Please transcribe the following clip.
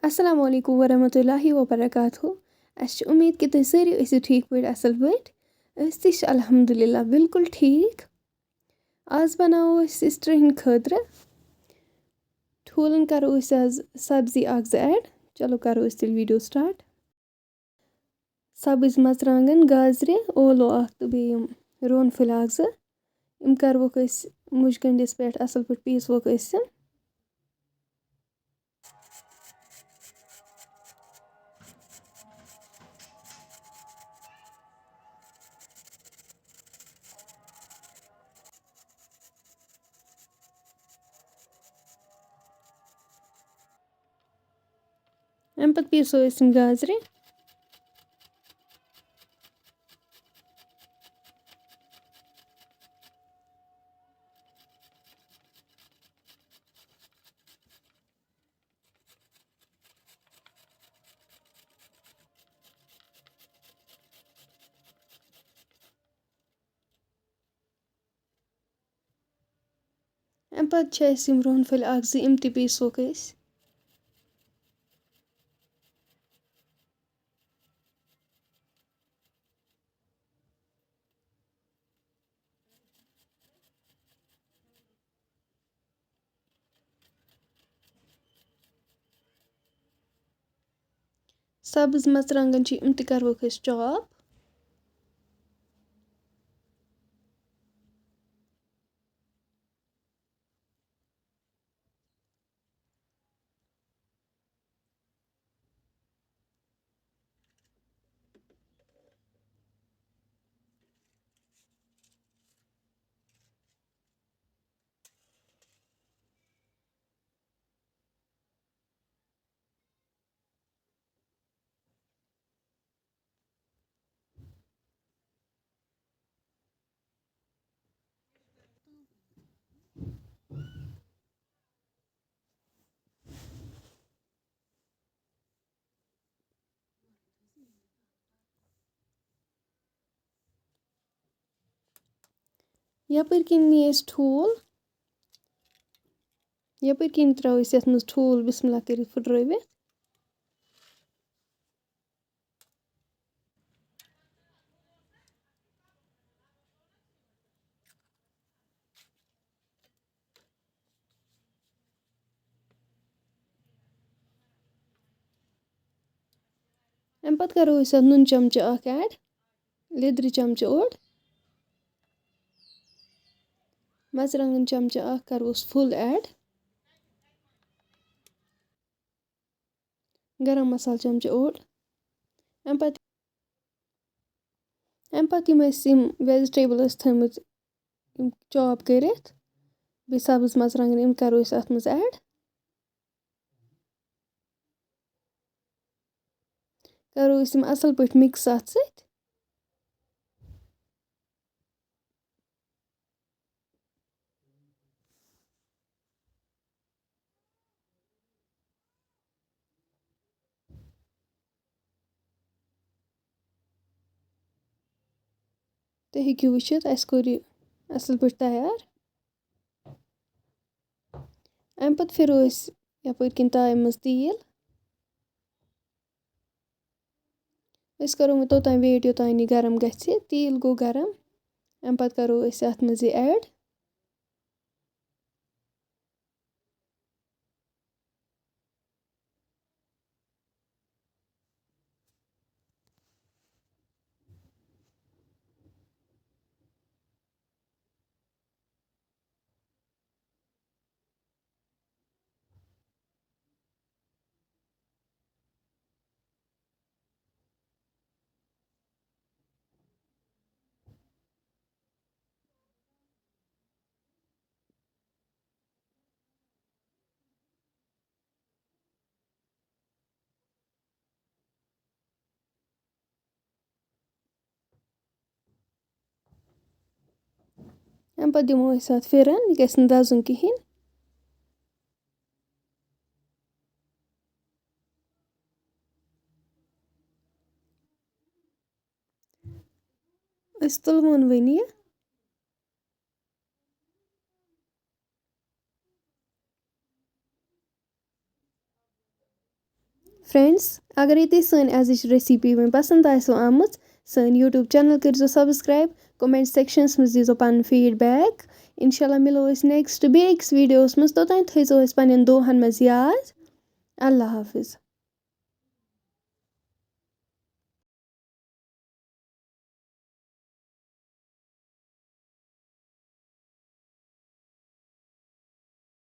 السلام علیکم ورحمۃ اللہ وبرکاتہ اَسہِ چھِ اُمید کہِ تُہۍ سٲری ٲسِو ٹھیٖک پٲٹھۍ اَصٕل پٲٹھۍ أسۍ تہِ چھِ الحمدُاللہ بِلکُل ٹھیٖک آز بَناوو أسۍ سِسٹرِ ہِنٛدِ خٲطرٕ ٹھوٗلَن کَرو أسۍ آز سبزی اَکھ زٕ ایڈ چلو کَرو أسۍ تیٚلہِ ویٖڈیو سٹاٹ سبٕز مَرژٕوانٛگَن گازرِ ٲلوٕ اَکھ تہٕ بیٚیہِ یِم روٗن پھٔلۍ اَکھ زٕ یِم کَروکھ أسۍ مُجہِ گٔنٛڈِس پٮ۪ٹھ اَصٕل پٲٹھۍ پیٖسوکھ أسۍ یِم اَمہِ پَتہٕ پیٖسو أسۍ یِم گازرِ اَمہِ پَتہٕ چھِ اَسہِ یِم روٗن پھٔلۍ اَکھ زٕ یِم تہِ پیٖسوکھ أسۍ سبٕز مَرژٕوانٛگَن چھِ یِم تہِ کَروکھ أسۍ چاپ یَپٲرۍ کِنۍ نی اَسہِ ٹھوٗل یَپٲرۍ کِنۍ ترٛاوو أسۍ یَتھ منٛز ٹھوٗل بِسمہِ اللہ کٔرِتھ پھٕٹرٲوِتھ اَمہِ پَتہٕ کَرو أسۍ اَتھ نُن چَمچہٕ اَکھ ایڈ لیٚدرِ چَمچہٕ اوٚڑ مَرژٕوانٛگَن چَمچہٕ اَکھ کَرہوس فُل ایڈ گرم مصالہٕ چَمچہٕ اوٚڑ اَمہِ پَتہٕ یِم أسۍ یِم ویجِٹیبٕل ٲسۍ تھٲومٕتۍ یِم چاپ کٔرِتھ بیٚیہِ سبٕز مَرژٕوانٛگَن یِم کَرو أسۍ اَتھ منٛز ایڈ کَرو أسۍ یِم اَصٕل پٲٹھۍ مِکٕس اَتھ سۭتۍ تُہۍ ہیٚکِو وٕچھِتھ اَسہِ کوٚر یہِ اَصٕل پٲٹھۍ تیار اَمہِ پَتہٕ پھِرو أسۍ یَپٲرۍ کِنۍ تایہِ منٛز تیٖل أسۍ کَرو وۄنۍ توٚتام ویٹ یوٚتام یہِ گرم گژھِ تیٖل گوٚو گرم اَمہِ پَتہٕ کَرو أسۍ اَتھ منٛز یہِ ایڈ اَمہِ پَتہٕ دِمو أسۍ اَتھ پھِرَن یہِ گژھِ نہٕ دَزُن کِہیٖنۍ أسۍ تُلہون وۄنۍ یہِ फ्रेंड्स अगर तुम सन अजिच रेसिपी वन पसंद आसो आमच सन यूट्यूब चैनल करो सब्सक्राइब कमेंट सेक्शंस मज दीजो पन फीडबैक इंशाल्लाह मिलो नेक्स्ट बेक्स वीडियोस मज तोतान थो पन्न दोहन मज याद अल्लाह हाफिज।